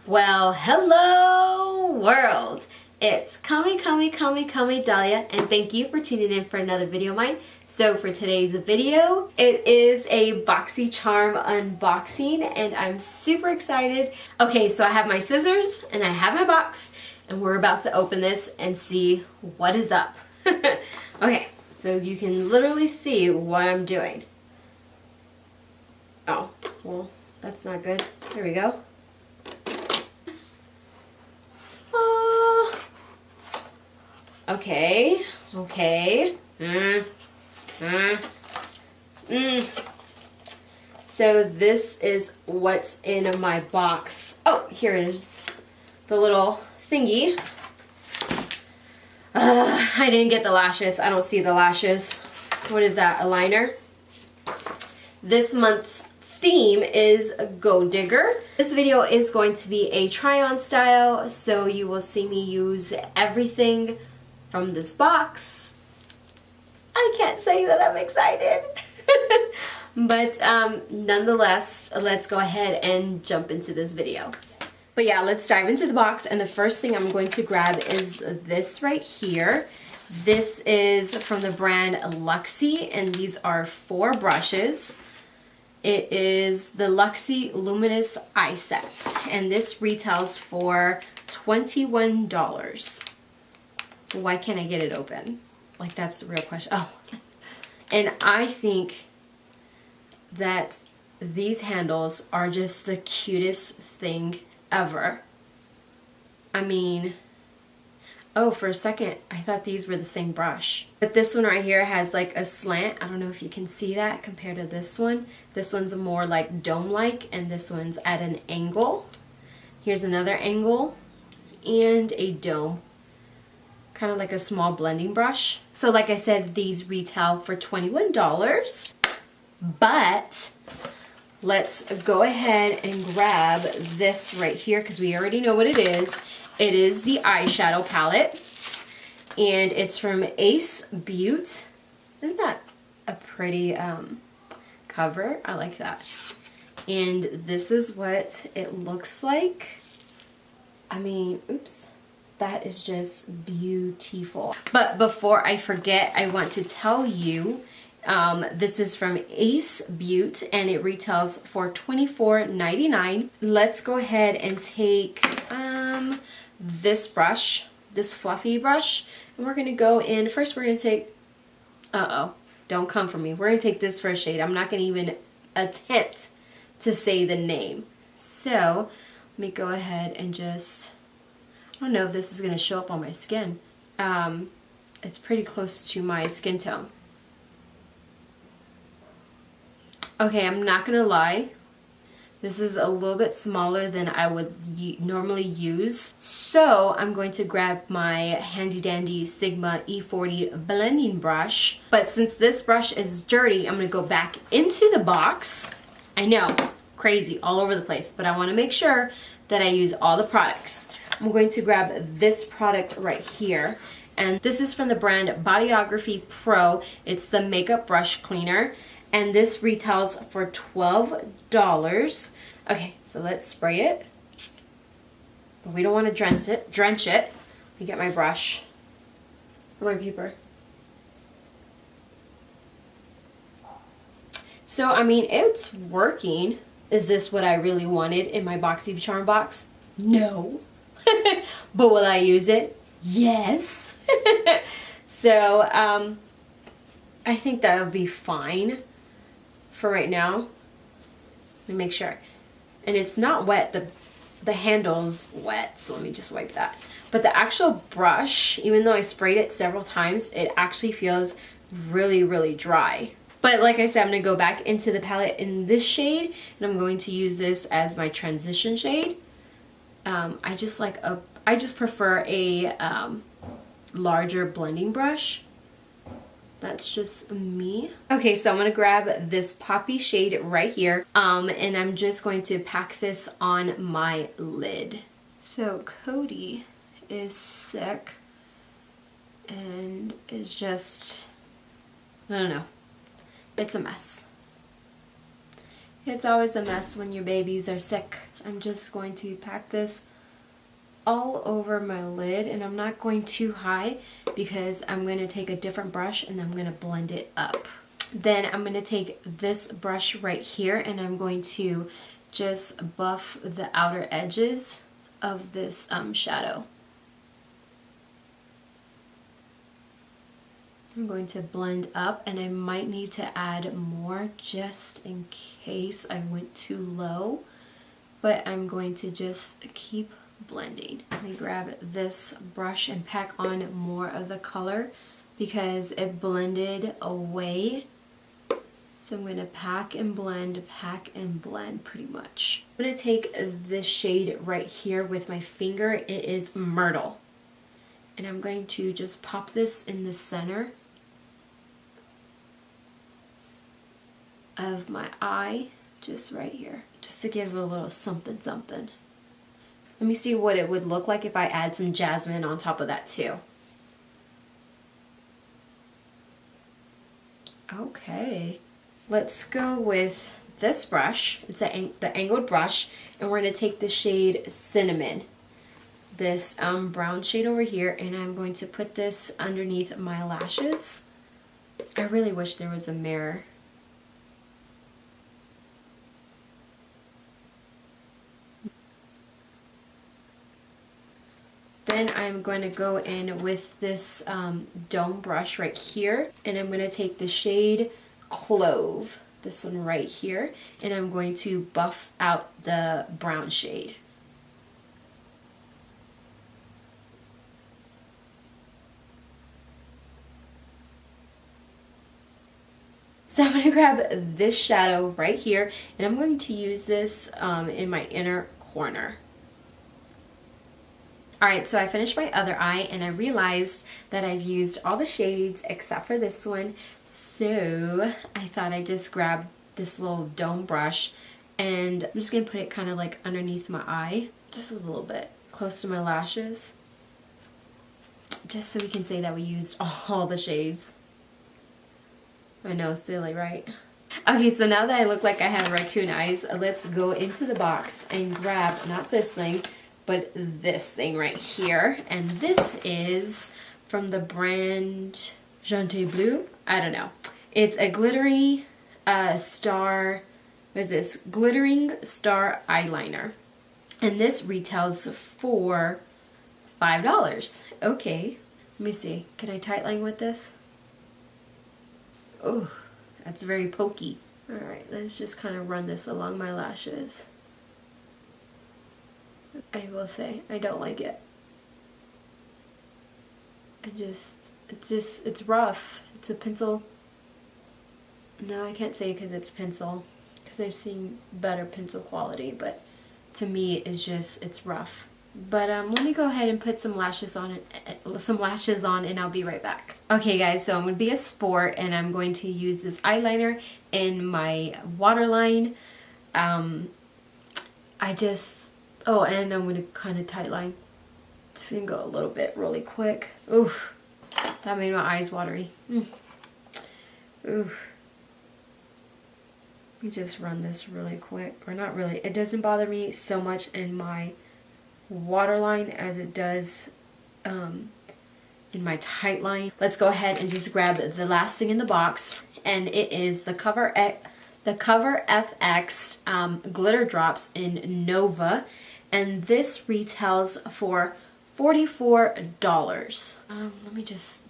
Well, hello world! It's Kami Dahlia, and thank you for tuning in for another video of mine. So for today's video, it is a Boxycharm unboxing, and I'm super excited. Okay, so I have my scissors, and I have my box, and we're about to open this and see what is up. Okay, so you can literally see what I'm doing. Oh, well, that's not good. There we go. Okay. So this is what's in my box. Oh, here it is. The little thingy. I didn't get the lashes. I don't see the lashes. What is that? A liner? This month's theme is Go Digger. This video is going to be a try-on style, so you will see me use everything from this box. I can't say that I'm excited. But nonetheless, let's go ahead and jump into this video. But yeah, let's dive into the box, and the first thing I'm going to grab is this right here. This is from the brand Luxie, and these are 4 brushes. It is the Luxie Luminous Eye Set, and this retails for $21. Why can't I get it open? Like, that's the real question. Oh, and I think that these handles are just the cutest thing ever. I mean, oh, for a second, I thought these were the same brush. But this one right here has like a slant. I don't know if you can see that compared to this one. This one's more like dome-like, and this one's at an angle. Here's another angle and a dome. Kind of like a small blending brush. So like I said, these retail for $21. But let's go ahead and grab this right here, because we already know what it is. It is the eyeshadow palette, and it's from Beaute. Isn't that a pretty cover? I like that. And this is what it looks like. I mean, oops. That is just beautiful. But before I forget, I want to tell you, this is from Beaute, and it retails for $24.99. Let's go ahead and take this brush, this fluffy brush, and we're gonna go in. First, we're gonna take, don't come for me. We're gonna take this first shade. I'm not gonna even attempt to say the name. So let me go ahead and just, I don't know if this is going to show up on my skin. It's pretty close to my skin tone. Okay, I'm not going to lie. This is a little bit smaller than I would normally use. So I'm going to grab my handy dandy Sigma E40 blending brush. But since this brush is dirty, I'm going to go back into the box. I know, crazy, all over the place. But I want to make sure that I use all the products. I'm going to grab this product right here, and this is from the brand Bodyography Pro. It's the makeup brush cleaner, and this retails for $12. Okay, so let's spray it, but we don't want to drench it. Let me get my brush and my paper. So I mean, it's working. Is this what I really wanted in my Boxycharm box? No. But will I use it? Yes. So I think that'll be fine for right now. Let me make sure. And it's not wet. The handle's wet, so let me just wipe that. But the actual brush, even though I sprayed it several times, it actually feels really, really dry. But like I said, I'm going to go back into the palette in this shade, and I'm going to use this as my transition shade. I just prefer a larger blending brush. That's just me. Okay, so I'm gonna grab this poppy shade right here, and I'm just going to pack this on my lid. So Cody is sick and is just, I don't know. It's a mess. It's always a mess when your babies are sick. I'm just going to pack this all over my lid, and I'm not going too high because I'm going to take a different brush and I'm going to blend it up. Then I'm going to take this brush right here and I'm going to just buff the outer edges of this shadow. I'm going to blend up, and I might need to add more just in case I went too low, but I'm going to just keep blending. Let me grab this brush and pack on more of the color because it blended away. So I'm going to pack and blend pretty much. I'm going to take this shade right here with my finger. It is Myrtle. And I'm going to just pop this in the center of my eye, just right here, just to give it a little something something. Let me see what it would look like if I add some jasmine on top of that too. Okay, let's go with this brush. It's the angled brush, and we're going to take the shade Cinnamon, this brown shade over here, and I'm going to put this underneath my lashes. I really wish there was a mirror. Then I'm going to go in with this dome brush right here, and I'm going to take the shade Clove, this one right here, and I'm going to buff out the brown shade. So I'm going to grab this shadow right here, and I'm going to use this in my inner corner. Alright, so I finished my other eye, and I realized that I've used all the shades except for this one, so I thought I'd just grab this little dome brush, and I'm just going to put it kind of like underneath my eye, just a little bit, close to my lashes, just so we can say that we used all the shades. I know, silly, right? Okay, so now that I look like I have raccoon eyes, let's go into the box and grab, not this thing, but this thing right here. And this is from the brand Jonteblue. I don't know. It's a glittering star, what is this? Glittering star eyeliner. And this retails for $5. Okay, let me see. Can I tightline with this? Oh, that's very pokey. Alright, let's just kind of run this along my lashes. I will say, I don't like it. It's rough. It's a pencil. No, I can't say because it's pencil, because I've seen better pencil quality, but to me, it's rough. But let me go ahead and put some lashes on and I'll be right back. Okay guys, so I'm going to be a sport and I'm going to use this eyeliner in my waterline. Oh, and I'm going to kind of tightline. Just going to go a little bit really quick. Ooh, that made my eyes watery. Ooh. Let me just run this really quick. Or not really. It doesn't bother me so much in my waterline as it does in my tight line. Let's go ahead and just grab the last thing in the box. And it is the CoverFX glitter drops in Nova. And this retails for $44. Let me just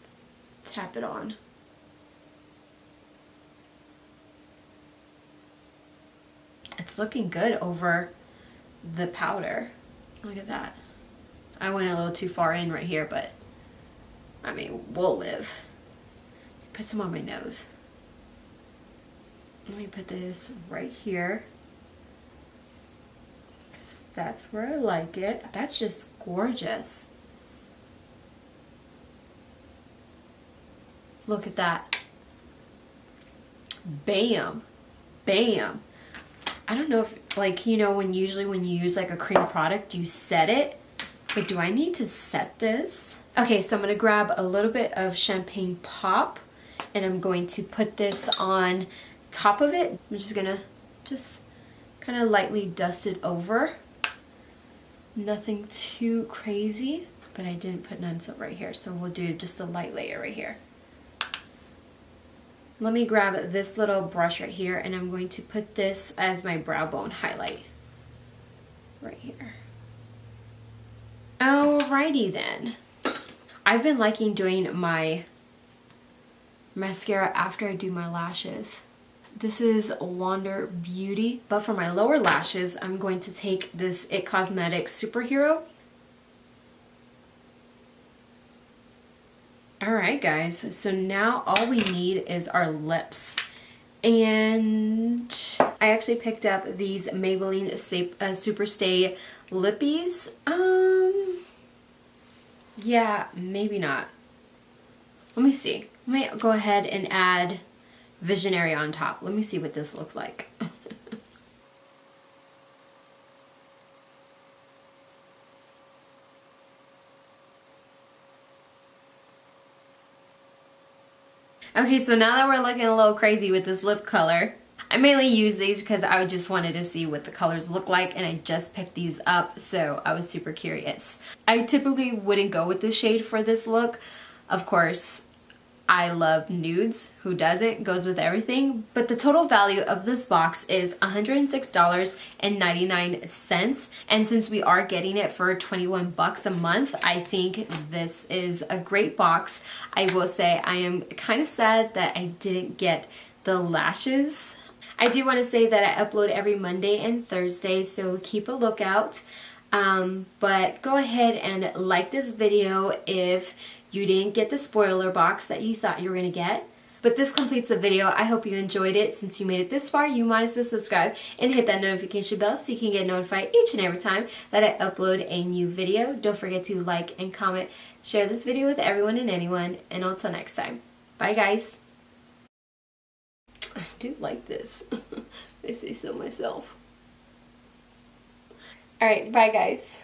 tap it on. It's looking good over the powder. Look at that. I went a little too far in right here, but I mean, we'll live. Put some on my nose. Let me put this right here. That's where I like it. That's just gorgeous. Look at that. Bam. Bam. I don't know if, like, you know, when you use like a cream product, you set it. But do I need to set this? Okay, so I'm going to grab a little bit of Champagne Pop. and I'm going to put this on top of it. I'm just gonna kind of lightly dust it over. Nothing too crazy, but I didn't put none right here, so we'll do just a light layer right here. Let me grab this little brush right here, and I'm going to put this as my brow bone highlight right here. Alrighty then. I've been liking doing my mascara after I do my lashes. This is Wander Beauty, but for my lower lashes, I'm going to take this It Cosmetics Superhero. Alright guys, so now all we need is our lips. And I actually picked up these Maybelline Superstay Lippies. Yeah, maybe not. Let me see. Let me go ahead and add Visionary on top. Let me see what this looks like. Okay, so now that we're looking a little crazy with this lip color, I mainly use these because I just wanted to see what the colors look like, and I just picked these up, so I was super curious. I typically wouldn't go with this shade for this look. Of course, I love nudes. Who doesn't? Goes with everything. But the total value of this box is $106.99. And since we are getting it for 21 bucks a month, I think this is a great box. I will say I am kind of sad that I didn't get the lashes. I do want to say that I upload every Monday and Thursday, so keep a lookout. But go ahead and like this video if you didn't get the spoiler box that you thought you were going to get. But this completes the video. I hope you enjoyed it. Since you made it this far, you might as well subscribe and hit that notification bell so you can get notified each and every time that I upload a new video. Don't forget to like and comment, share this video with everyone and anyone, and until next time. Bye guys. I do like this. I say so myself. Alright, bye guys.